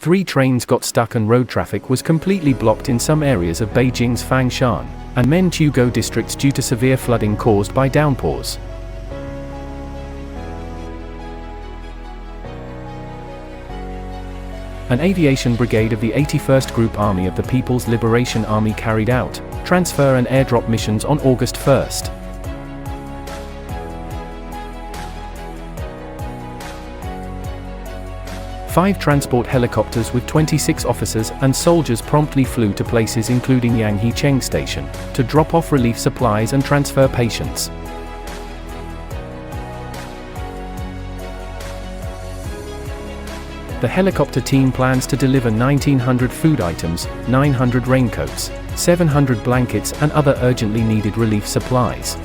3 trains got stuck and road traffic was completely blocked in some areas of Beijing's Fangshan and Mentugo districts due to severe flooding caused by downpours. An aviation brigade of the 81st Group Army of the People's Liberation Army carried out transfer and airdrop missions on August 1st. Five transport helicopters with 26 officers and soldiers promptly flew to places including Yanghe Station to drop off relief supplies and transfer patients. The helicopter team plans to deliver 1,900 food items, 900 raincoats, 700 blankets and other urgently needed relief supplies.